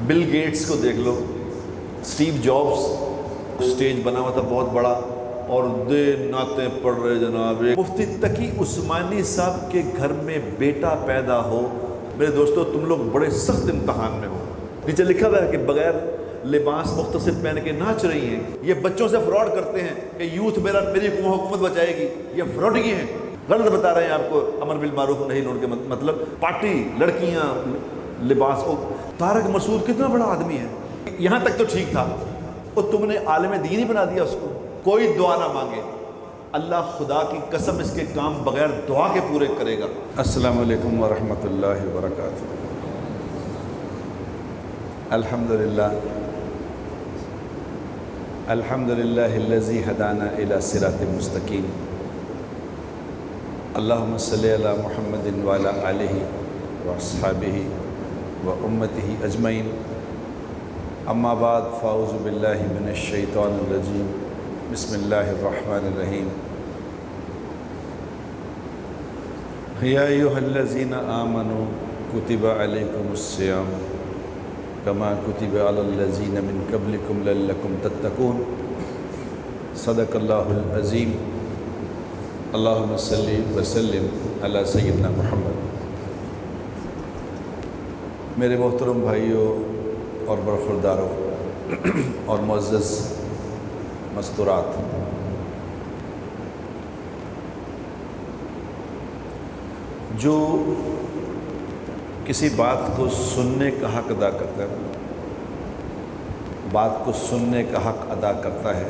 Bill Gates کو دیکھ لو، Steve jobs, stage بنا ہوا تھا بہت بڑا اور نعتیں پڑھ رہے جناب، مفتی تقی عثمانی صاحب کے گھر میں بیٹا پیدا ہو، میرے دوستو تم لوگ بڑے سخت امتحان میں ہو۔ نیچے لکھا ہوا ہے کہ بغیر لباس مختصر پہن کے ناچ رہی ہیں، یہ بچوں سے فراڈ کرتے ہیں کہ یوتھ میری حکومت بچائے گی، یہ فراڈی ہیں، غلط بتا رہے ہیں آپ کو۔ امر بالمعروف نہی عن المنکر کے مطلب پارٹی، لڑکیاں، لباس۔ طارق مسعود کتنا بڑا آدمی ہے، یہاں تک تو ٹھیک تھا، اور تم نے عالم دین ہی بنا دیا اس کو۔ کوئی دعا نہ مانگے، اللہ خدا کی قسم اس کے کام بغیر دعا کے پورے کرے گا۔ السلام علیکم ورحمۃ اللہ وبرکاتہ۔ الحمدللہ الحمدللہ الذی ہدانا الی صراط مستقیم، اللہم صلی علی محمد وعلی آلہ واصحابہ وامتہ اجمعین، اما بعد فاعوذ باللہ من الشیطان الرجیم، بسم اللہ الرحمن الرحیم۔ یا ایھا الذین آمنوا کتب علیکم الصیام کما کتب علی الذین من قبلکم لعلکم تتقون، صدق اللہ العظیم۔ اللہم صلی وسلم علی سیدنا محمد۔ میرے محترم بھائیوں اور برخورداروں اور معزز مستورات، جو کسی بات کو سننے کا حق ادا کرتا ہے، بات کو سننے کا حق ادا کرتا ہے،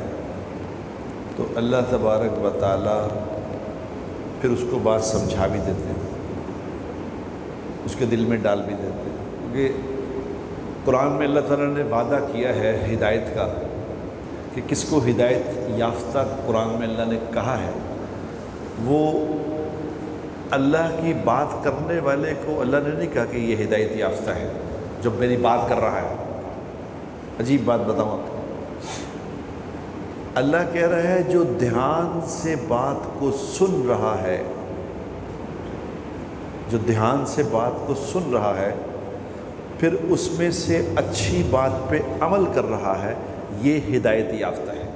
تو اللہ تبارک و تعالی پھر اس کو بات سمجھا بھی دیتے ہیں، اس کے دل میں ڈال بھی دیتے ہیں، کیونکہ قرآن میں اللہ تعالیٰ نے وعدہ کیا ہے ہدایت کا، کہ کس کو ہدایت یافتہ قرآن میں اللہ نے کہا ہے، وہ اللہ کی بات کرنے والے کو اللہ نے نہیں کہا کہ یہ ہدایت یافتہ ہے جو میری بات کر رہا ہے۔ عجیب بات بتاؤں آپ کو، اللہ کہہ رہا ہے جو دھیان سے بات کو سن رہا ہے، جو دھیان سے بات کو سن رہا ہے پھر اس میں سے اچھی بات پہ عمل کر رہا ہے، یہ ہدایت یافتہ ہے۔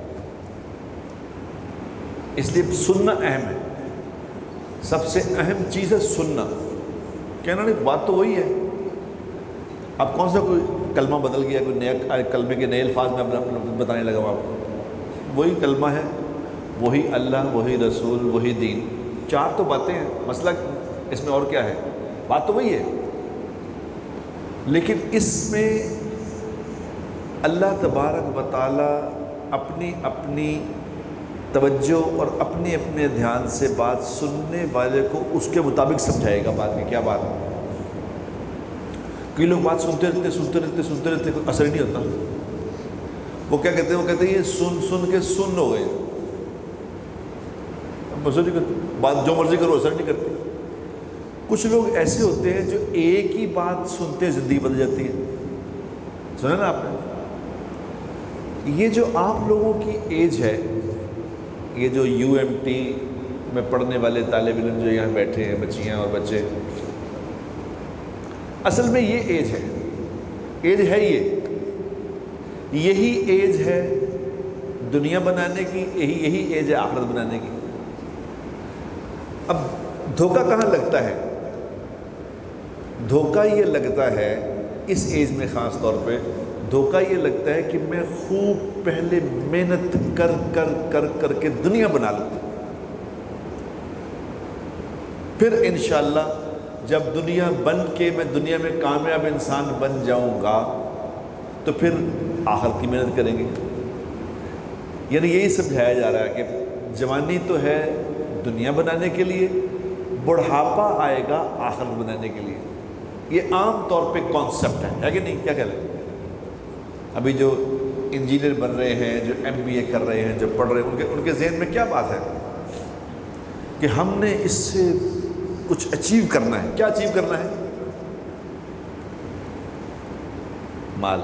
اس لیے سننا اہم ہے، سب سے اہم چیز ہے سننا۔ کہنا نہیں، بات تو وہی ہے، اب کون سا کوئی کلمہ بدل گیا، کوئی نیا کلمے کے نئے الفاظ میں بتانے لگا ہوں آپ کو، وہی کلمہ ہے، وہی اللہ، وہی رسول، وہی دین، چار تو باتیں ہیں، مسئلہ اس میں اور کیا ہے، بات تو وہی ہے، لیکن اس میں اللہ تبارک و تعالی اپنی اپنی توجہ اور اپنے اپنے دھیان سے بات سننے والے کو اس کے مطابق سمجھائے گا بات کی کیا بات ہے۔ کئی لوگ بات سنتے رہتے کوئی اثر نہیں ہوتا، وہ کیا کہتے ہیں، وہ کہتے ہیں یہ سن کے سن ہو گئے، اثر نہیں کرتے، بات جو مرضی کرو اثر نہیں کرتی۔ کچھ لوگ ایسے ہوتے ہیں جو ایک ہی بات سنتے زندگی بدل جاتی ہے، سنا نا آپ نے؟ یہ جو آپ لوگوں کی ایج ہے، یہ جو UMT میں پڑھنے والے طالب علم جو یہاں بیٹھے ہیں، بچیاں اور بچے، اصل میں یہ ایج ہے یہی ایج ہے دنیا بنانے کی، یہی ایج ہے آخرت بنانے کی۔ اب دھوکہ کہاں لگتا ہے؟ دھوکہ یہ لگتا ہے اس ایج میں، خاص طور پہ دھوکہ یہ لگتا ہے کہ میں خوب پہلے محنت کر کے دنیا بنا لوں، پھر انشاءاللہ جب دنیا بن کے میں دنیا میں کامیاب انسان بن جاؤں گا تو پھر آخرت کی محنت کریں گے۔ یعنی یہی سمجھایا جا رہا ہے کہ جوانی تو ہے دنیا بنانے کے لیے، بڑھاپا آئے گا آخرت بنانے کے لیے۔ یہ عام طور پہ کانسیپٹ ہے کہ نہیں؟ کیا کہہ رہے ہیں؟ ابھی جو انجینئر بن رہے ہیں، جو MBA کر رہے ہیں، جو پڑھ رہے ہیں، ان کے ذہن میں کیا بات ہے کہ ہم نے اس سے کچھ اچیو کرنا ہے۔ کیا اچیو کرنا ہے؟ مال،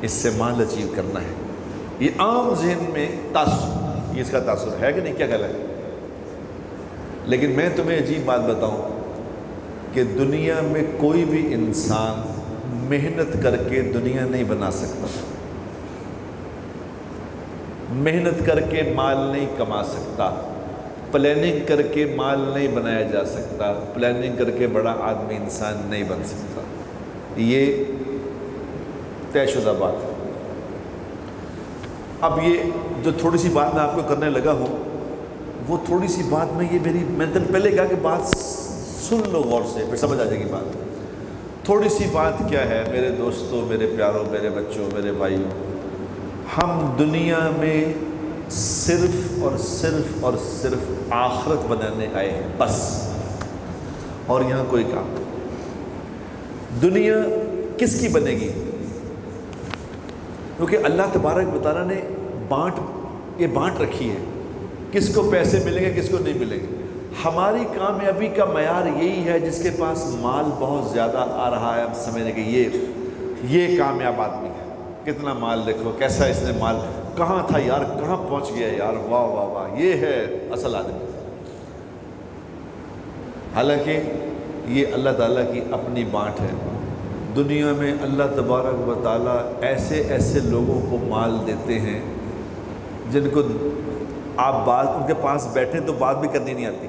اس سے مال اچیو کرنا ہے۔ یہ عام ذہن میں تاثر، یہ اس کا تاثر ہے کہ نہیں؟ کیا کہہ رہے ہیں؟ لیکن میں تمہیں عجیب بات بتاؤں کہ دنیا میں کوئی بھی انسان محنت کر کے دنیا نہیں بنا سکتا، محنت کر کے مال نہیں کما سکتا، پلاننگ کر کے مال نہیں بنایا جا سکتا، پلاننگ کر کے بڑا آدمی انسان نہیں بن سکتا، یہ طے شدہ بات ہے۔ اب یہ جو تھوڑی سی بات میں آپ کو کرنے لگا ہوں، وہ تھوڑی سی بات میں میں نے پہلے کہا کہ بات سن لو غور سے، پھر سمجھ آ جائے گی بات۔ تھوڑی سی بات کیا ہے میرے دوستوں، میرے پیاروں، میرے بچوں، میرے بھائیوں، ہم دنیا میں صرف اور صرف اور صرف آخرت بنانے آئے ہیں بس، اور یہاں کوئی کام نہیں۔ دنیا کس کی بنے گی؟ کیونکہ اللہ تبارک و تعالیٰ نے بانٹ رکھی ہے، کس کو پیسے ملیں گے، کس کو نہیں ملیں گے۔ ہماری کامیابی کا معیار یہی ہے جس کے پاس مال بہت زیادہ آ رہا ہے، ہم سمجھیں کہ یہ کامیاب آدمی ہے، کتنا مال دیکھو، کیسا اس نے مال، کہاں تھا یار، کہاں پہنچ گیا یار، واہ واہ واہ، یہ ہے اصل آدمی۔ حالانکہ یہ اللہ تعالیٰ کی اپنی بانٹ ہے۔ دنیا میں اللہ تبارک و تعالیٰ ایسے لوگوں کو مال دیتے ہیں جن کو آپ ان کے پاس بیٹھیں تو بات بھی کرنی نہیں آتی۔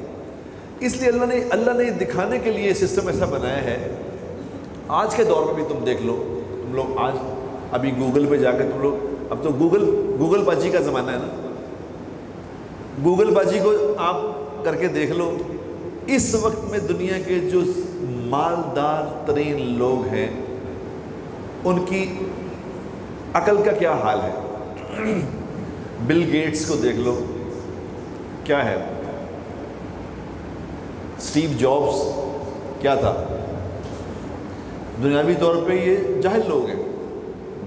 اس لیے اللہ نے دکھانے کے لیے سسٹم ایسا بنایا ہے۔ آج کے دور میں بھی تم دیکھ لو، تم لوگ آج ابھی گوگل پہ جا کے تم لوگ، اب تو گوگل بازی کا زمانہ ہے نا، گوگل بازی کو آپ کر کے دیکھ لو۔ اس وقت میں دنیا کے جو مالدار ترین لوگ ہیں ان کی عقل کا کیا حال ہے۔ بل گیٹس کو دیکھ لو، کیا ہے، اسٹیو جابس کیا تھا، دنیاوی طور پہ یہ جاہل لوگ ہیں،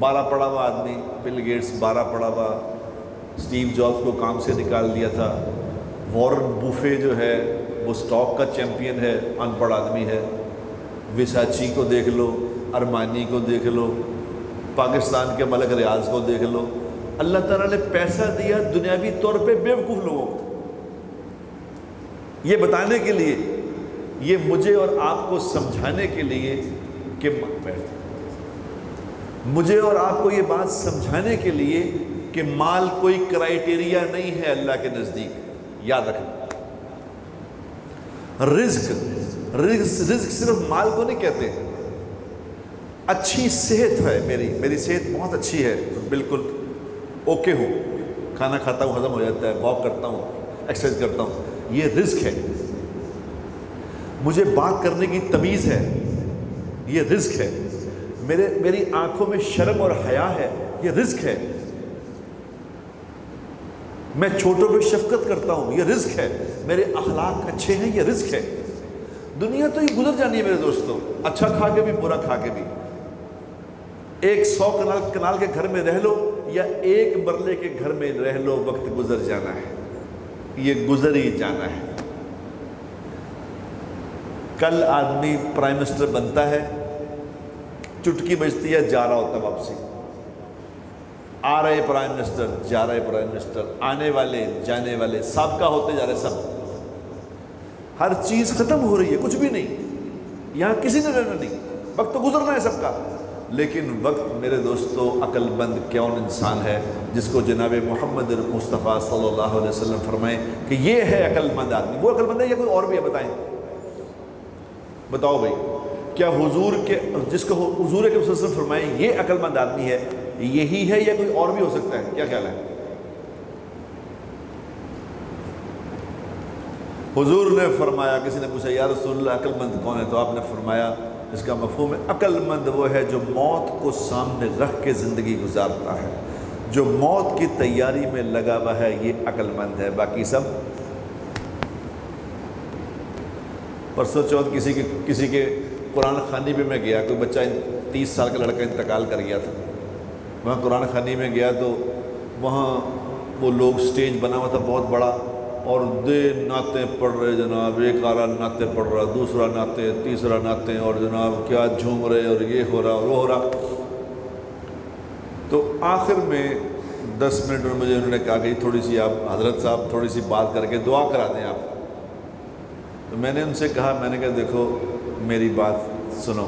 12 پڑھا ہوا آدمی، بل گیٹس 12 پڑھا ہوا، اسٹیو جابس کو کام سے نکال دیا تھا۔ وارن بوفے جو ہے وہ سٹاک کا چیمپئن ہے، ان پڑھ آدمی ہے۔ وساچی کو دیکھ لو، ارمانی کو دیکھ لو، پاکستان کے ملک ریاض کو دیکھ لو۔ اللہ تعالیٰ نے پیسہ دیا دنیاوی طور پہ بیوقوف لوگوں کو، یہ بتانے کے لیے، یہ مجھے اور آپ کو سمجھانے کے لیے کہ مجھے اور آپ کو یہ بات سمجھانے کے لیے کہ مال کوئی کرائیٹیریا نہیں ہے اللہ کے نزدیک۔ یاد رکھنا، رزق صرف مال کو نہیں کہتے۔ اچھی صحت ہے، میری صحت بہت اچھی ہے، بالکل اوکے ہوں، کھانا کھاتا ہوں ہضم ہو جاتا ہے، واک کرتا ہوں، ایکسرسائز کرتا ہوں، یہ رزق ہے۔ مجھے بات کرنے کی تمیز ہے، یہ رزق ہے۔ میری آنکھوں میں شرم اور حیا ہے، یہ رزق ہے۔ میں چھوٹوں پہ شفقت کرتا ہوں، یہ رزق ہے۔ میرے اخلاق اچھے ہیں، یہ رزق ہے۔ دنیا تو یہ گزر جانی ہے میرے دوستوں، اچھا کھا کے بھی برا کھا کے بھی۔ ایک 100 کنال کے گھر میں رہ لو یا ایک مرلے کے گھر میں رہ لو، وقت گزر جانا ہے، یہ گزر ہی جانا ہے۔ کل آدمی پرائم منسٹر بنتا ہے، چٹکی بجتی ہے، جا رہا ہوتا واپسی، آ رہے پرائم منسٹر، جا رہے پرائم منسٹر، آنے والے جانے والے سابقہ ہوتے جا رہے، سب، ہر چیز ختم ہو رہی ہے، کچھ بھی نہیں، یہاں کسی نے رہنا نہیں، وقت تو گزرنا ہے سب کا۔ لیکن وقت میرے دوستو عقل مند کون انسان ہے جس کو جناب محمد مصطفیٰ صلی اللہ علیہ وسلم فرمائیں کہ یہ ہے عقل مند آدمی؟ وہ عقل مند ہے یا کوئی اور بھی ہے؟ بتائیں، بتاؤ بھائی، کیا حضور کے جس کو حضور کے وسلم فرمائیں یہ عقل مند آدمی ہے، یہی ہے یا کوئی اور بھی ہو سکتا ہے؟ کیا خیال ہے؟ حضور نے فرمایا، کسی نے پوچھا یا رسول اللہ عقل مند کون ہے؟ تو آپ نے فرمایا اس کا مفہوم ہے عقل مند وہ ہے جو موت کو سامنے رکھ کے زندگی گزارتا ہے، جو موت کی تیاری میں لگا ہوا ہے، یہ عقل مند ہے۔ باقی سب، پرسوں چوتھ کسی کے قرآن خوانی پہ میں گیا، کوئی بچہ 30 سال کا لڑکا انتقال کر گیا تھا، وہاں قرآن خوانی میں گیا تو وہاں وہ لوگ سٹیج بنا ہوا تھا بہت بڑا، اور نعتیں پڑھ رہے جناب، ایک آرا نعتیں پڑھ رہا، دوسرا نعتیں، تیسرا نعتیں، اور جناب کیا جھوم رہے، اور یہ ہو رہا اور وہ ہو رہا۔ تو آخر میں 10 منٹ میں مجھے انہوں نے کہا کہ تھوڑی سی آپ حضرت صاحب تھوڑی سی بات کر کے دعا کرا دیں آپ۔ تو میں نے ان سے کہا، میں نے کہا دیکھو میری بات سنو،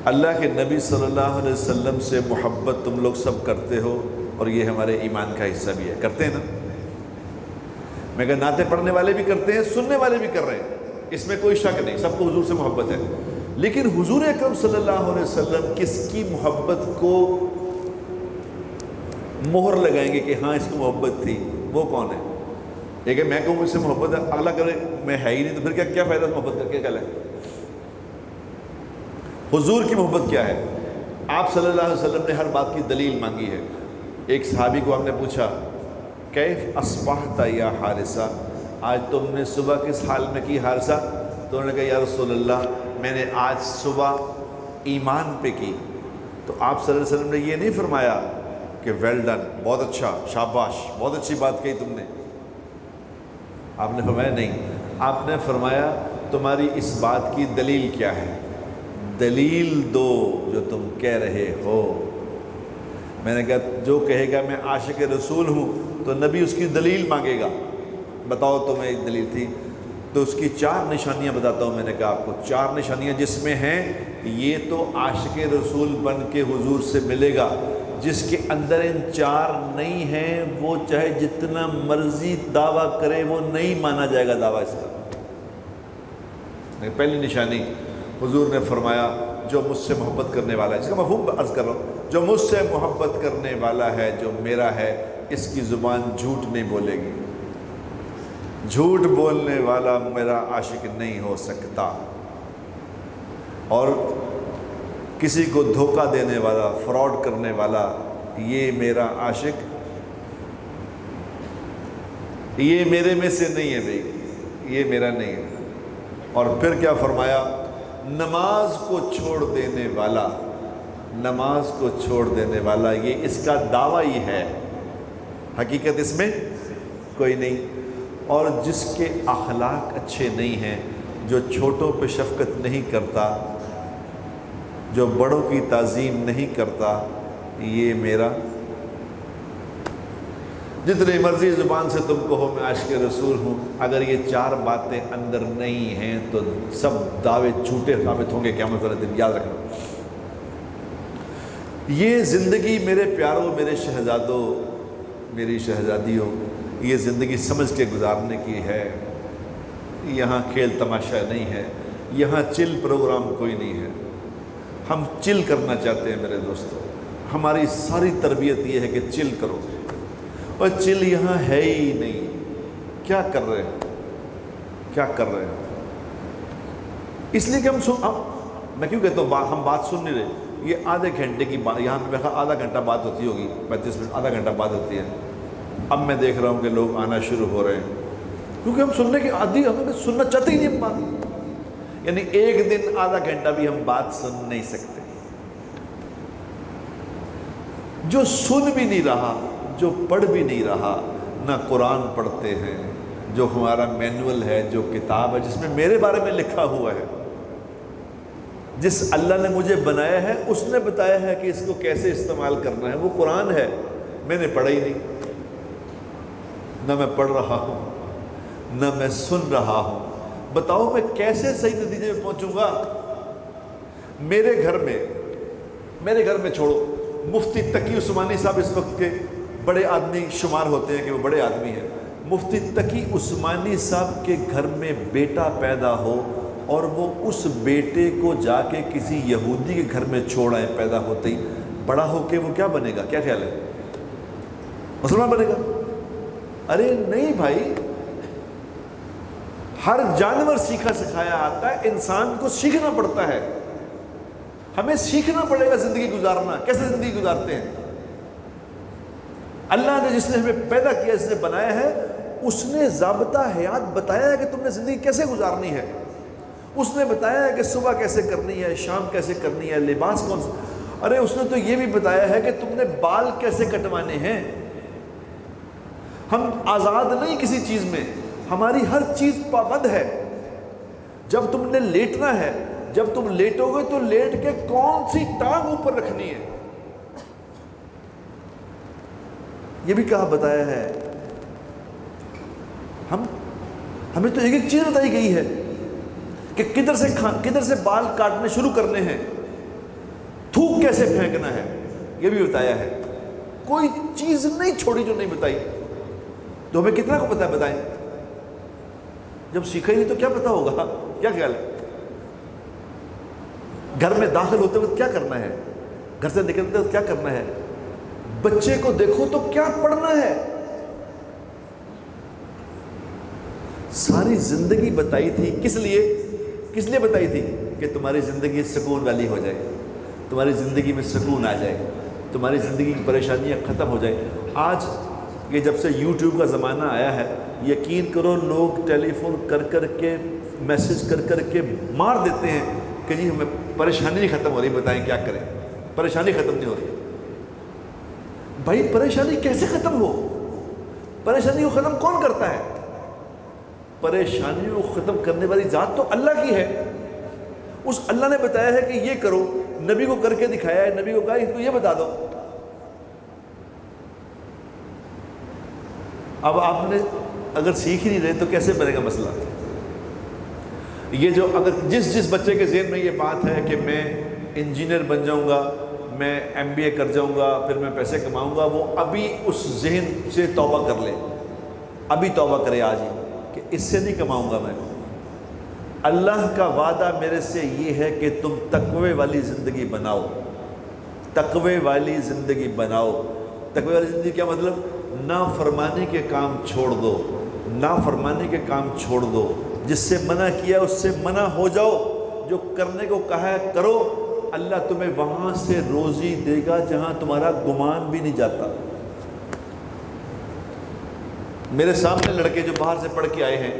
اللہ کے نبی صلی اللہ علیہ وسلم سے محبت تم لوگ سب کرتے ہو اور یہ ہمارے ایمان کا حصہ بھی ہے، کرتے ہیں نا؟ میں کہا نعتیں پڑھنے والے بھی کرتے ہیں، سننے والے بھی کر رہے ہیں، اس میں کوئی شک نہیں، سب کو حضور سے محبت ہے۔ لیکن حضور اکرم صلی اللہ علیہ وسلم کس کی محبت کو مہر لگائیں گے کہ ہاں اس کو محبت تھی، وہ کون ہے؟ ایک ہے میں کہوں مجھ سے محبت ہے، اگلا کرے میں ہے ہی نہیں، تو پھر کیا فائدہ محبت کر کے؟ کیا ہے حضور کی محبت کیا ہے؟ آپ صلی اللہ علیہ وسلم نے ہر بات کی دلیل مانگی ہے۔ ایک صحابی کو ہم نے پوچھا کیف اصبحت یا حارثہ، آج تم نے صبح کس حال میں کی حارثہ؟ تو انہوں نے کہا یا رسول اللہ میں نے آج صبح ایمان پہ کی۔ تو آپ صلی اللہ علیہ وسلم نے یہ نہیں فرمایا کہ ویل ڈن، بہت اچھا، شاباش، بہت اچھی بات کہی تم نے۔ آپ نے فرمایا نہیں، آپ نے فرمایا تمہاری اس بات کی دلیل کیا ہے؟ دلیل دو جو تم کہہ رہے ہو۔ میں نے کہا جو کہے گا میں عاشق رسول ہوں تو نبی اس کی دلیل مانگے گا، بتاؤ تمہیں ایک دلیل تھی؟ تو اس کی 4 نشانیاں بتاتا ہوں۔ میں نے کہا آپ کو 4 نشانیاں جس میں ہیں یہ تو عاشق رسول بن کے حضور سے ملے گا، جس کے اندر ان 4 نہیں ہیں وہ چاہے جتنا مرضی دعویٰ کرے وہ نہیں مانا جائے گا دعویٰ اس کا۔ پہلی نشانی حضور نے فرمایا جو مجھ سے محبت کرنے والا ہے، اس کا مفہوم عرض کر رہا ہوں، جو مجھ سے محبت کرنے والا ہے، جو میرا ہے، اس کی زبان جھوٹ نہیں بولے گی۔ جھوٹ بولنے والا میرا عاشق نہیں ہو سکتا، اور کسی کو دھوکہ دینے والا، فراڈ کرنے والا، یہ میرا عاشق، یہ میرے میں سے نہیں ہے بھائی، یہ میرا نہیں ہے۔ اور پھر کیا فرمایا؟ نماز کو چھوڑ دینے والا، نماز کو چھوڑ دینے والا، یہ اس کا دعویٰ ہی ہے، حقیقت اس میں کوئی نہیں۔ اور جس کے اخلاق اچھے نہیں ہیں، جو چھوٹوں پہ شفقت نہیں کرتا، جو بڑوں کی تعظیم نہیں کرتا، یہ میرا، جتنی مرضی زبان سے تم کہو میں عاشق رسول ہوں، اگر یہ 4 باتیں اندر نہیں ہیں تو سب دعوے جھوٹے ثابت ہوں گے قیامت والے دن، یاد رکھنا۔ یہ زندگی میرے پیاروں، میرے شہزادوں، میری شہزادیوں، یہ زندگی سمجھ کے گزارنے کی ہے۔ یہاں کھیل تماشا نہیں ہے، یہاں چل پروگرام کوئی نہیں ہے۔ ہم چل کرنا چاہتے ہیں میرے دوستوں، ہماری ساری تربیت یہ ہے کہ چل کرو، اور چل یہاں ہے ہی نہیں۔ کیا کر رہے ہیں، کیا کر رہے ہیں؟ اس لیے کہ میں کیوں کہتا ہوں ہم بات سن نہیں رہے، یہ آدھے گھنٹے کی بات، یہاں پہ آدھا گھنٹہ بات ہوتی ہوگی، 35 منٹ، آدھا گھنٹہ بات ہوتی ہے۔ اب میں دیکھ رہا ہوں کہ لوگ آنا شروع ہو رہے ہیں، کیونکہ ہم سننے کی عادی، ہمیں سننا چاہتے ہی نہیں بات، یعنی ایک دن آدھا گھنٹہ بھی ہم بات سن نہیں سکتے۔ جو سن بھی نہیں رہا، جو پڑھ بھی نہیں رہا، نہ قرآن پڑھتے ہیں، جو ہمارا مینول ہے، جو کتاب ہے جس میں میرے بارے میں لکھا ہوا ہے، جس اللہ نے مجھے بنایا ہے اس نے بتایا ہے کہ اس کو کیسے استعمال کرنا ہے، وہ قرآن ہے، میں نے پڑھا ہی نہیں، نہ میں پڑھ رہا ہوں نہ میں سن رہا ہوں۔ بتاؤ میں کیسے صحیح نتیجے میں پہنچوں گا؟ میرے گھر میں چھوڑو، مفتی تقی عثمانی صاحب اس وقت کے بڑے آدمی شمار ہوتے ہیں کہ وہ بڑے آدمی ہیں۔ مفتی تقی عثمانی صاحب کے گھر میں بیٹا پیدا ہو اور وہ اس بیٹے کو جا کے کسی یہودی کے گھر میں چھوڑ آئے پیدا ہوتے ہی، بڑا ہو کے وہ کیا بنے گا؟ کیا خیال ہے؟ مسلمان بنے گا؟ ارے نہیں بھائی، ہر جانور سیکھا سکھایا آتا ہے، انسان کو سیکھنا پڑتا ہے، ہمیں سیکھنا پڑے گا زندگی گزارنا، کیسے زندگی گزارتے ہیں۔ اللہ نے جس نے ہمیں پیدا کیا، جس نے بنایا ہے، اس نے ضابطہ حیات بتایا ہے کہ تم نے زندگی کیسے گزارنی ہے، اس نے بتایا ہے کہ صبح کیسے کرنی ہے، شام کیسے کرنی ہے، لباس کون سا، ارے اس نے تو یہ بھی بتایا ہے کہ تم نے بال کیسے کٹوانے ہیں۔ ہم آزاد نہیں کسی چیز میں، ہماری ہر چیز پابند ہے۔ جب تم نے لیٹنا ہے، جب تم لیٹو گے تو لیٹ کے کون سی ٹانگ اوپر رکھنی ہے، یہ بھی کہا بتایا ہے۔ ہمیں تو ایک چیز بتائی گئی ہے کہ کدھر سے بال کاٹنے شروع کرنے ہیں، تھوک کیسے پھینکنا ہے یہ بھی بتایا ہے. کوئی چیز نہیں چھوڑی جو نہیں بتائی. تو ہمیں کتنا کو پتہ ہے بتائیں؟ جب سیکھا ہی نہیں تو کیا پتہ ہوگا؟ کیا خیال ہے؟ گھر میں داخل ہوتے وقت کیا کرنا ہے؟ گھر سے نکلتے وقت کیا کرنا ہے؟ بچے کو دیکھو تو کیا پڑھنا ہے؟ ساری زندگی بتائی تھی. کس لیے بتائی تھی؟ کہ تمہاری زندگی سکون والی ہو جائے, تمہاری زندگی میں سکون آ جائے, تمہاری زندگی کی پریشانیاں ختم ہو جائیں. آج یہ جب سے یوٹیوب کا زمانہ آیا ہے, یقین کرو لوگ ٹیلی فون کر کے میسج کر کے مار دیتے ہیں کہ جی ہمیں پریشانی نہیں ختم ہو رہی, بتائیں کیا کریں. پریشانی ختم نہیں ہو رہی. بھائی پریشانی کیسے ختم ہو؟ پریشانی کو ختم کون کرتا ہے؟ پریشانی کو ختم کرنے والی ذات تو اللہ کی ہے. اس اللہ نے بتایا ہے کہ یہ کرو, نبی کو کر کے دکھایا ہے, نبی کو کہا اس کو یہ بتا دو. اب آپ نے اگر سیکھ ہی نہیں رہے تو کیسے بنے گا مسئلہ؟ یہ جو اگر جس بچے کے ذہن میں یہ بات ہے کہ میں انجینئر بن جاؤں گا, میں MBA کر جاؤں گا, پھر میں پیسے کماؤں گا, وہ ابھی اس ذہن سے توبہ کر لے. ابھی توبہ کرے آج ہی کہ اس سے نہیں کماؤں گا میں. اللہ کا وعدہ میرے سے یہ ہے کہ تم تقوی والی زندگی بناؤ, تقوی والی زندگی بناؤ. تقوی والی زندگی کیا مطلب؟ نافرمانی کے کام چھوڑ دو, نافرمانی کے کام چھوڑ دو. جس سے منع کیا اس سے منع ہو جاؤ, جو کرنے کو کہا ہے کرو. اللہ تمہیں وہاں سے روزی دے گا جہاں تمہارا گمان بھی نہیں جاتا. میرے سامنے لڑکے جو باہر سے پڑھ کے آئے ہیں,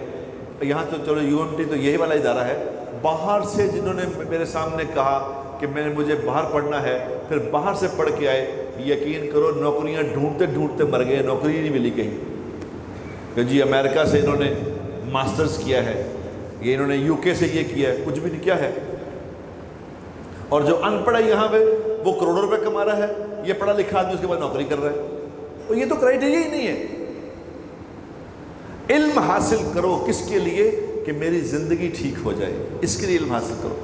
یہاں تو چلو UMT تو یہی والا ادارہ ہے, باہر سے جنہوں نے میرے سامنے کہا کہ مجھے باہر پڑھنا ہے, پھر باہر سے پڑھ کے آئے, یقین کرو نوکریاں ڈھونڈتے مرگئے, نوکری نہیں ملی کہیں. کہ جی امریکہ سے انہوں نے ماسٹرز کیا ہے, یہ انہوں نے UK سے یہ کیا ہے, کچھ بھی نہیں کیا ہے. اور جو ان پڑھا یہاں پہ وہ کروڑوں روپے کما رہا ہے, یہ پڑھا لکھا آدمی اس کے بعد نوکری کر رہا ہے. اور یہ تو کرائٹیریا ہی نہیں ہے. علم حاصل کرو کس کے لیے؟ کہ میری زندگی ٹھیک ہو جائے, اس کے لیے علم حاصل کرو.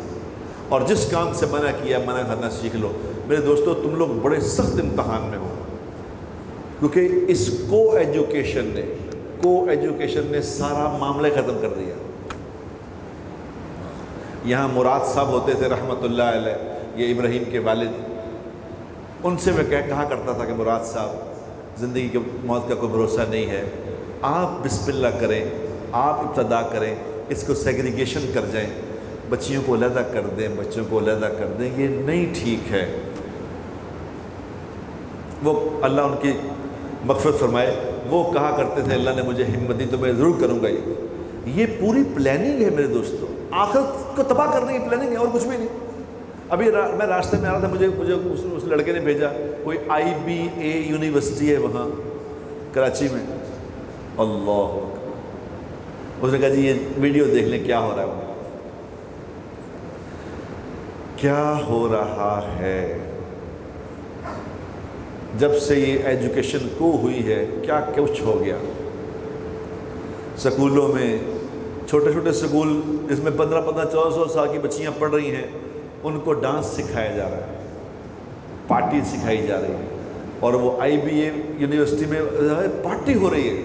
اور جس کام سے منع کیا منع کرنا سیکھ لو. میرے دوستو تم لوگ بڑے سخت امتحان میں ہو, کیونکہ اس کو ایجوکیشن نے سارا معاملہ ختم کر دیا. یہاں مراد صاحب ہوتے تھے رحمۃ اللہ علیہ, یہ ابراہیم کے والد, ان سے میں کہا کرتا تھا کہ مراد صاحب زندگی کے موت کا کوئی بھروسہ نہیں ہے, آپ بسم اللہ کریں, آپ ابتدا کریں, اس کو سیگریگیشن کر جائیں, بچیوں کو علیحدہ کر دیں, بچوں کو علیحدہ کر دیں, یہ نہیں ٹھیک ہے. وہ اللہ ان کی مغفرت فرمائے, وہ کہا کرتے تھے اللہ نے مجھے ہمت دی تو میں ضرور کروں گا. یہ پوری پلاننگ ہے میرے دوستو, آخرت کو تباہ کرنے کی پلاننگ ہے اور کچھ بھی نہیں. ابھی میں راستے میں آ رہا تھا, مجھے اس لڑکے نے بھیجا, کوئی IBA یونیورسٹی ہے وہاں کراچی میں. اللہ, اس نے کہا جی یہ ویڈیو دیکھ لیں کیا ہو رہا ہے, کیا ہو رہا ہے. جب سے یہ ایجوکیشن کو ہوئی ہے کیا کچھ ہو گیا. سکولوں میں چھوٹے سکول جس میں 15-14 سال کی بچیاں پڑھ رہی ہیں, ان کو ڈانس سکھایا جا رہا ہے, پارٹی سکھائی جا رہی ہے. اور وہ IBA یونیورسٹی میں پارٹی ہو رہی ہے,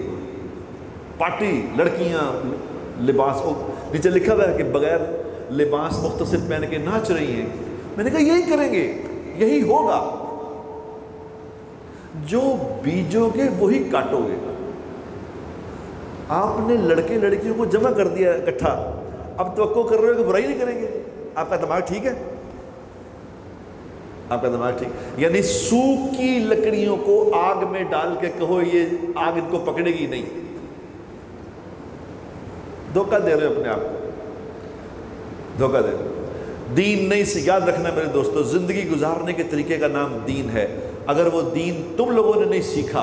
پارٹی, لڑکیاں لباس نیچے لکھا ہوا ہے کہ بغیر لباس مختصر پہن کے ناچ رہی ہیں. میں نے کہا یہی کریں گے, یہی ہوگا. جو بیجو گے وہی کاٹو گے. آپ نے لڑکے لڑکیوں کو جمع کر دیا اکٹھا, اب توقع کر رہے ہو کہ برائی نہیں کریں گے. آپ کا دماغ ٹھیک ہے؟ آپ کا دماغ ٹھیک, یعنی سوکھ کی لکڑیوں کو آگ میں ڈال کے کہو یہ آگ ان کو پکڑے گی نہیں. دھوکہ دے رہے ہو اپنے آپ کو, دھوکہ دے رہے ہو. دین نہیں سے یاد رکھنا میرے دوستو, زندگی گزارنے کے طریقے کا نام دین ہے. اگر وہ دین تم لوگوں نے نہیں سیکھا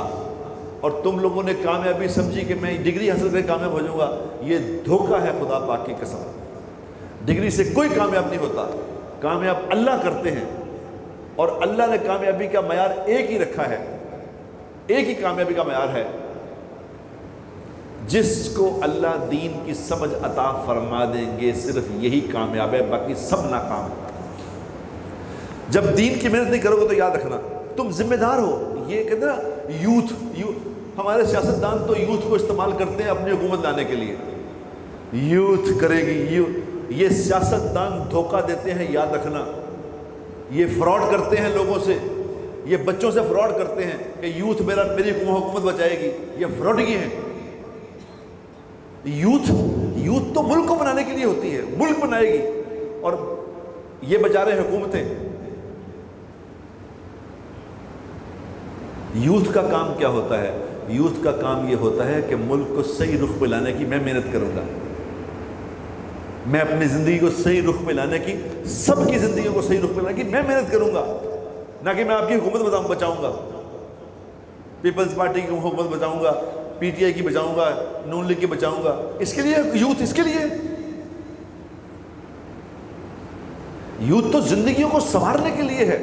اور تم لوگوں نے کامیابی سمجھی کہ میں ڈگری حاصل کر کے کامیاب ہو جاؤں گا, یہ دھوکہ ہے خدا پاک کی قسم. ڈگری سے کوئی کامیاب نہیں ہوتا, کامیاب اللہ کرتے ہیں. اور اللہ نے کامیابی کا معیار ایک ہی رکھا ہے, ایک ہی کامیابی کا معیار ہے. جس کو اللہ دین کی سمجھ عطا فرما دیں گے صرف یہی کامیاب ہے, باقی سب ناکام. جب دین کی محنت نہیں کرو گے تو یاد رکھنا تم ذمہ دار ہو. یہ کہتے ہیں نا یوتھ ہمارے سیاستدان تو یوتھ کو استعمال کرتے ہیں اپنی حکومت لانے کے لیے. یوتھ کرے گی, یہ سیاستدان دھوکہ دیتے ہیں, یاد رکھنا. یہ فراڈ کرتے ہیں لوگوں سے, یہ بچوں سے فراڈ کرتے ہیں کہ یوتھ میری حکومت بچائے گی. یہ فراڈگی ہیں. یوتھ تو ملک کو بنانے کے لیے ہوتی ہے, ملک بنائے گی, اور یہ بچا رہے حکومتیں. یوتھ کا کام کیا ہوتا ہے؟ یوتھ کا کام یہ ہوتا ہے کہ ملک کو صحیح رخ پہ لانے کی میں محنت کروں گا. میں اپنی زندگی کو صحیح رخ پہ لانے کی, سب کی زندگیوں کو صحیح رخ پہ لانے کی میں محنت کروں گا, نہ کہ میں آپ کی حکومت بچاؤں گا, پیپلز پارٹی کی حکومت بچاؤں گا, پی ٹی آئی کی بچاؤں گا, نون لیگ کی بچاؤں گا. اس کے لیے یوتھ, اس کے لیے یوتھ تو زندگیوں کو سنوارنے کے لیے ہے.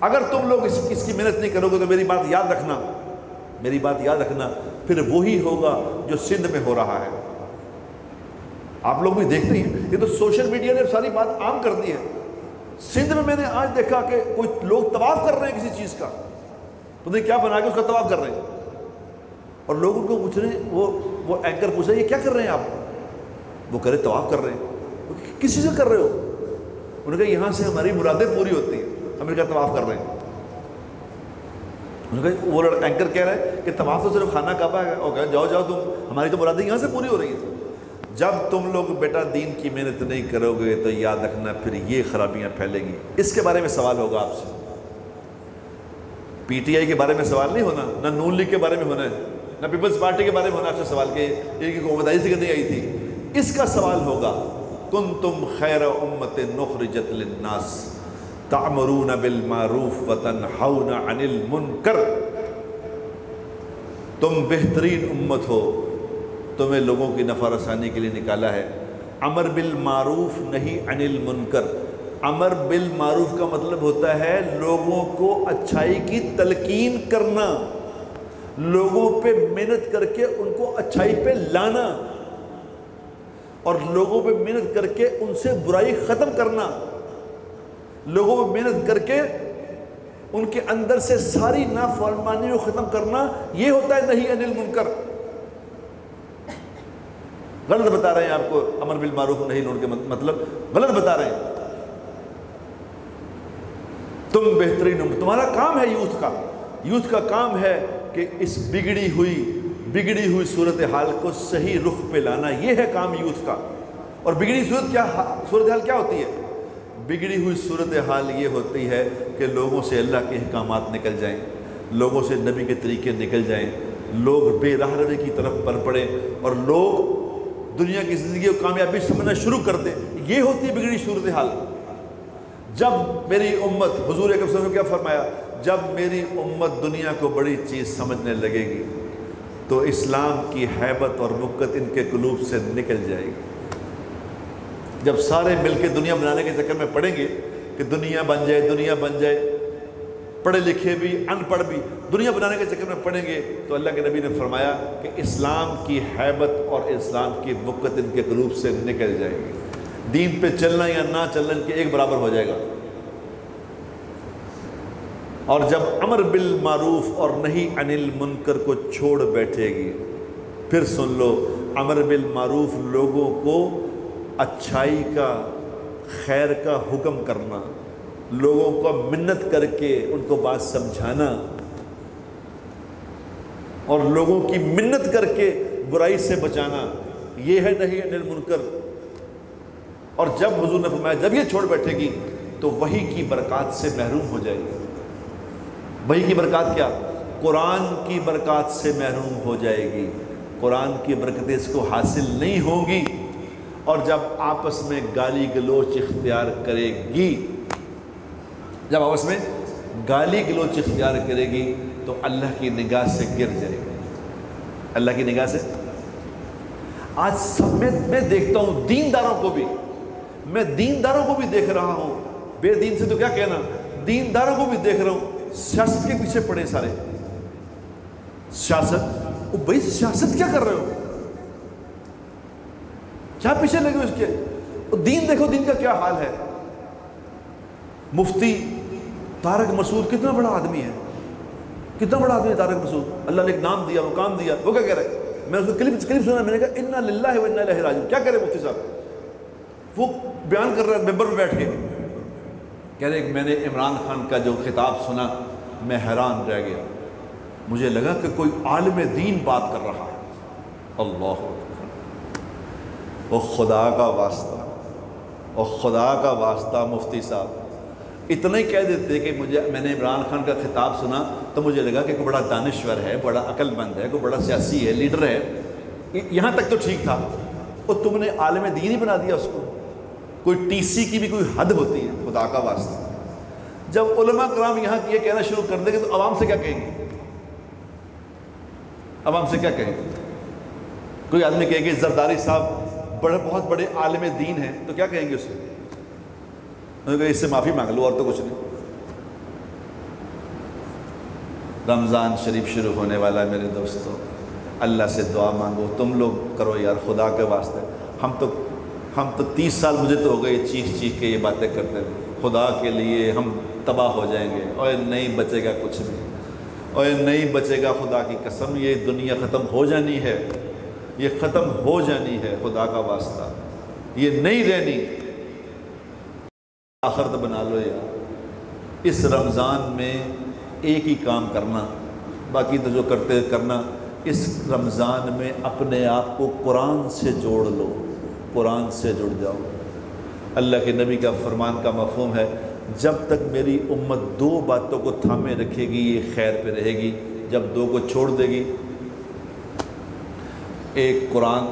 اگر تم لوگ اس کی محنت نہیں کرو گے تو میری بات یاد رکھنا, پھر وہی ہوگا جو سندھ میں ہو رہا ہے. آپ لوگ بھی دیکھتے ہیں, یہ تو سوشل میڈیا نے ساری بات عام کر دی ہے. سندھ میں نے آج دیکھا کہ کوئی لوگ طواف کر رہے ہیں کسی چیز کا, تو نہیں کیا بنا کے اس کا طواف کر رہے ہیں, اور لوگ ان کو پوچھ رہے ہیں, وہ اینکر پوچھ رہے ہیں یہ کیا کر رہے ہیں آپ؟ وہ کہہ رہے طواف کر رہے ہیں. کس چیز سے کر رہے ہو؟ انہوں نے کہا یہاں سے ہماری مرادیں پوری ہوتی ہیں, ہم ان کا طواف کر رہے ہیں. انہوں نے کہا, وہ اینکر کہہ رہے ہیں کہ طواف تو صرف خانہ کعبہ ہے, اور کہا جاؤ تم, ہماری تو مرادیں یہاں سے پوری ہو رہی ہیں. جب تم لوگ بیٹا دین کی محنت نہیں کرو گے تو یاد رکھنا پھر یہ خرابیاں پھیلیں گی. اس کے بارے میں سوال ہوگا آپ سے. پی ٹی آئی کے بارے میں سوال نہیں ہونا, نہ نون لیگ کے بارے میں ہونا ہے, نہ پیپلز پارٹی کے بارے میں ہونا آپ سے سوال کہ ان کی حکومت سے نہیں آئی تھی. اس کا سوال ہوگا کنتم خیر امت نخرجت للناس تعمرون بالمعروف وتنہون عن المنکر. تم بہترین امت ہو, تمہیں لوگوں کی نفع رسانی کے لیے نکالا ہے. امر بالمعروف نہیں عن المنکر. امر بالمعروف کا مطلب ہوتا ہے لوگوں کو اچھائی کی تلقین کرنا, لوگوں پہ محنت کر کے ان کو اچھائی پہ لانا, اور لوگوں پہ محنت کر کے ان سے برائی ختم کرنا, لوگوں پہ محنت کر کے ان کے اندر سے ساری نافرمانی کو ختم کرنا. یہ ہوتا ہے نہیں عن المنکر. غلط بتا رہے ہیں آپ کو, امر بالمعروف نہیں ان کے مطلب غلط بتا رہے ہیں. تم بہترین, تمہارا کام ہے یوتھ کا کام ہے کہ اس بگڑی ہوئی صورتحال کو صحیح رخ پہ لانا. یہ ہے کام یوتھ کا. اور بگڑی صورتحال کیا ہوتی ہے؟ بگڑی ہوئی صورتحال یہ ہوتی ہے کہ لوگوں سے اللہ کے احکامات نکل جائیں, لوگوں سے نبی کے طریقے نکل جائیں, لوگ بے راہ روی کی طرف بڑھ پڑیں, اور لوگ دنیا کی زندگی کو کامیابی سمجھنا شروع کر دیں. یہ ہوتی ہے بگڑی صورتحال. جب میری امت, حضور اکرم صلی اللہ علیہ وسلم نے کیا فرمایا, جب میری امت دنیا کو بڑی چیز سمجھنے لگے گی تو اسلام کی ہیبت اور وقت ان کے قلوب سے نکل جائے گی. جب سارے مل کے دنیا بنانے کے چکر میں پڑیں گے کہ دنیا بن جائے, پڑھے لکھے بھی ان پڑھ بھی دنیا بنانے کے چکر میں پڑیں گے, تو اللہ کے نبی نے فرمایا کہ اسلام کی ہیبت اور اسلام کی وقت ان کے قلوب سے نکل جائے گی. دین پہ چلنا یا نہ چلنا ان کے ایک برابر ہو جائے گا. اور جب امر بالمعروف اور نہی عن المنکر کو چھوڑ بیٹھے گی, پھر سن لو, امر بالمعروف لوگوں کو اچھائی کا, خیر کا حکم کرنا, لوگوں کو منت کر کے ان کو بات سمجھانا, اور لوگوں کی منت کر کے برائی سے بچانا, یہ ہے نہی عن المنکر. اور جب حضور نے فرمایا جب یہ چھوڑ بیٹھے گی تو وحی کی برکات سے محروم ہو جائے گی. وحی کی برکات کیا؟ قرآن کی برکات سے محروم ہو جائے گی. قرآن کی برکتیں اس کو حاصل نہیں ہوں گی. اور جب آپس میں گالی گلوچ اختیار کرے گی, تو اللہ کی نگاہ سے گر جائے گی. اللہ کی نگاہ سے. آج سب میں دیکھتا ہوں دینداروں کو بھی دیکھ رہا ہوں, بے دین سے تو کیا کہنا, دینداروں کو بھی دیکھ رہا ہوں, سیاست کے پیچھے پڑے سارے. سیاست, بھائی سیاست کیا کر رہے ہو, کیا پیچھے لگے اس کے؟ دین دیکھو, دین کا کیا حال ہے. مفتی طارق مسعود کتنا بڑا آدمی ہے، کتنا بڑا آدمی ہے طارق مسعود، اللہ نے ایک نام دیا، مقام دیا، وہ کیا کہہ رہے ہیں؟ میں اس کو کلپ سنا، میں نے کہا انا للہ و انا الیہ راجعون، کیا کہہ رہے مفتی صاحب؟ وہ بیان کر رہے ہیں ممبر میں بیٹھ کے، کہہ رہے کہ میں نے عمران خان کا جو خطاب سنا میں حیران رہ گیا، مجھے لگا کہ کوئی عالم دین بات کر رہا ہے۔ اللہ وہ خدا کا واسطہ، اور خدا کا واسطہ مفتی صاحب اتنا ہی کہہ دیتے کہ میں نے عمران خان کا خطاب سنا تو مجھے لگا کہ کوئی بڑا دانشور ہے، بڑا عقل مند ہے، کوئی بڑا سیاسی ہے، لیڈر ہے، یہاں تک تو ٹھیک تھا، اور تم نے عالم دین ہی بنا دیا اس کو۔ کوئی ٹی سی کی بھی کوئی حد ہوتی ہے، خدا کا واسطہ۔ جب علماء کرام یہاں یہ کہنا شروع کر دیں گے تو عوام سے کیا کہیں گے؟ عوام سے کیا کہیں گے؟ کوئی آدمی کہے کہ زرداری صاحب بہت بڑے عالم دین ہیں تو کیا کہیں گے اسے؟ اس سے معافی مانگ لو اور تو کچھ نہیں۔ رمضان شریف شروع ہونے والا ہے میرے دوستو، اللہ سے دعا مانگو، تم لوگ کرو یار خدا کے واسطے۔ ہم تو 30 سال مجھے تو ہو گئے چیخ کے یہ باتیں کرتے ہیں، خدا کے لیے ہم تباہ ہو جائیں گے، اور نہیں بچے گا کچھ بھی، اور نہیں بچے گا، خدا کی قسم یہ دنیا ختم ہو جانی ہے، یہ ختم ہو جانی ہے، خدا کا واسطہ یہ نہیں رہنی۔ آخرت بنا لو یار، اس رمضان میں ایک ہی کام کرنا، باقی تو جو کرتے کرنا، اس رمضان میں اپنے آپ کو قرآن سے جوڑ لو، قرآن سے جڑ جاؤ۔ اللہ کے نبی کا فرمان کا مفہوم ہے، جب تک میری امت 2 باتوں کو تھامے رکھے گی یہ خیر پہ رہے گی، جب 2 کو چھوڑ دے گی، ایک قرآن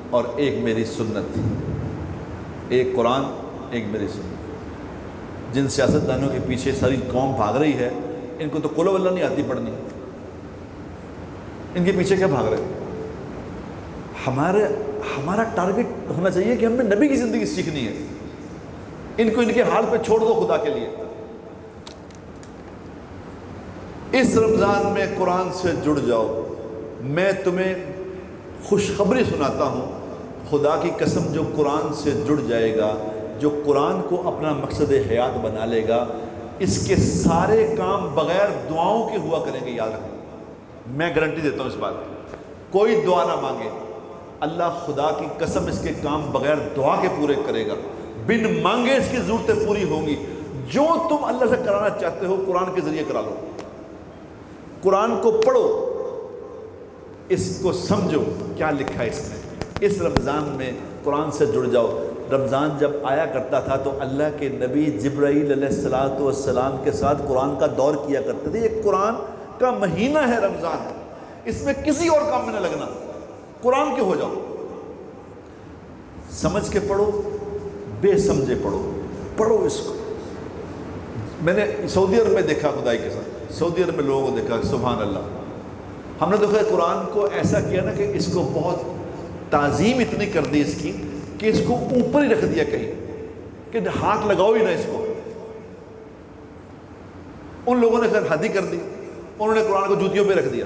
اور ایک میری سنت، ایک قرآن ایک میری سنت۔ جن سیاستدانوں کے پیچھے ساری قوم بھاگ رہی ہے، ان کو تو قل ہو اللہ نہیں آتی پڑھنی، ان کے پیچھے کیا بھاگ رہے؟ ہمارا ٹارگٹ ہونا چاہیے کہ ہم نے نبی کی زندگی سیکھنی ہے، ان کو ان کے حال پہ چھوڑ دو خدا کے لیے۔ اس رمضان میں قرآن سے جڑ جاؤ۔ میں تمہیں خوشخبری سناتا ہوں، خدا کی قسم جو قرآن سے جڑ جائے گا، جو قرآن کو اپنا مقصد حیات بنا لے گا، اس کے سارے کام بغیر دعاؤں کے ہوا کریں گے، یاد رکھیں، میں گارنٹی دیتا ہوں اس بات کی۔ کوئی دعا نہ مانگے، اللہ خدا کی قسم اس کے کام بغیر دعا کے پورے کرے گا، بن مانگے اس کی ضرورتیں پوری ہوں گی۔ جو تم اللہ سے کرانا چاہتے ہو قرآن کے ذریعے کرا لو، قرآن کو پڑھو، اس کو سمجھو کیا لکھا ہے اس میں۔ اس رمضان میں قرآن سے جڑ جاؤ۔ رمضان جب آیا کرتا تھا تو اللہ کے نبی جبرائیل علیہ السلام کے ساتھ قرآن کا دور کیا کرتے تھے۔ یہ قرآن کا مہینہ ہے رمضان، اس میں کسی اور کام میں نہ لگنا، قرآن کے ہو جاؤ، سمجھ کے پڑھو، بے سمجھے پڑھو اس کو۔ میں نے سعودی عرب میں دیکھا، خدائی کے ساتھ سعودی عرب میں لوگوں کو دیکھا، سبحان اللہ، ہم نے دیکھا قرآن کو ایسا کیا نا کہ اس کو بہت تعظیم اتنی کر دی اس کی کہ اس کو اوپر ہی رکھ دیا کہیں کہ ہاتھ لگاؤ ہی نہ اس کو۔ ان لوگوں نے خیر حد ہی کر دی، انہوں نے قرآن کو جوتیوں پہ رکھ دیا،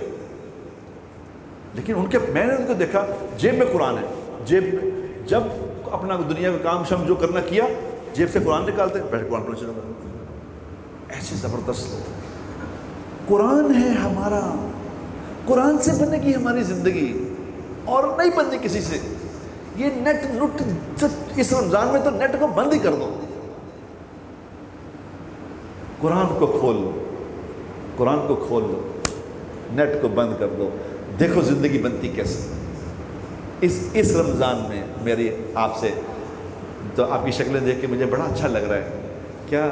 لیکن میں نے ان کو دیکھا جیب میں قرآن ہے، جیب میں جب اپنا دنیا کا کام شام جو کرنا کیا، جیب سے قرآن نکالتے بیٹھ قرآن پڑھنا شروع کر۔ ایسے زبردست لوگ۔ قرآن ہے ہمارا، قرآن سے بنے گی ہماری زندگی اور نہیں بننی کسی سے۔ یہ نیٹ لٹ اس رمضان میں تو نیٹ کو بند ہی کر دو، قرآن کو کھول لو، قرآن کو کھول لو، نیٹ کو بند کر دو، دیکھو زندگی بنتی کیسے۔ اس رمضان میں میری آپ سے تو آپ کی شکلیں دیکھ کے مجھے بڑا اچھا لگ رہا ہے، کیا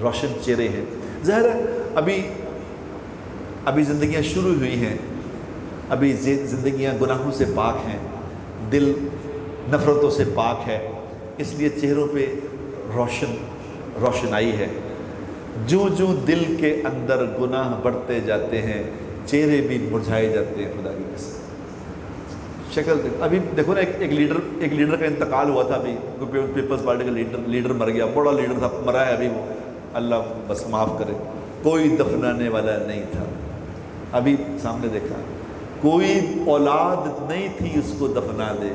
روشن چہرے ہیں۔ ظاہر ہے ابھی زندگیاں شروع ہوئی ہیں، ابھی زندگیاں گناہوں سے پاک ہیں، دل نفرتوں سے پاک ہے، اس لیے چہروں پہ روشنائی ہے۔ جو دل کے اندر گناہ بڑھتے جاتے ہیں، چہرے بھی مرجھائے جاتے ہیں، خدا کی قسم۔ شکل ابھی دیکھو نا، ایک لیڈر کا انتقال ہوا تھا، ابھی پیپلز پارٹی کا لیڈر مر گیا، بڑا لیڈر تھا، مرا ہے ابھی وہ، اللہ بس معاف کرے، کوئی دفنانے والا نہیں تھا۔ ابھی سامنے دیکھا، کوئی اولاد نہیں تھی اس کو دفنا دے،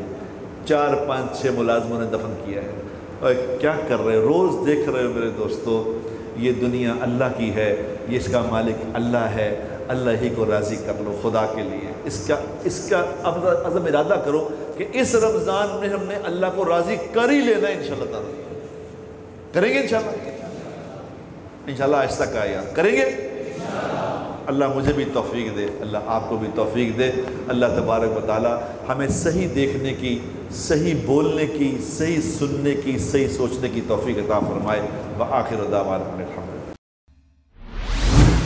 4 5 6 ملازموں نے دفن کیا ہے۔ اور کیا کر رہے، روز دیکھ رہے ہو میرے دوستو، یہ دنیا اللہ کی ہے، یہ اس کا مالک اللہ ہے، اللہ ہی کو راضی کر لو خدا کے لیے۔ اس کا عزم ارادہ کرو کہ اس رمضان میں ہم نے اللہ کو راضی کر ہی لینا ہے انشاءاللہ تعالیٰ۔ کریں گے انشاءاللہ؟ انشاءاللہ آہستہ کہا یار، کریں گے؟ اللہ مجھے بھی توفیق دے، اللہ آپ کو بھی توفیق دے۔ اللہ تبارک و تعالیٰ ہمیں صحیح دیکھنے کی، صحیح بولنے کی، صحیح سننے کی، صحیح سوچنے کی توفیق عطا فرمائے۔ وآخر دعوانا الحمدللہ۔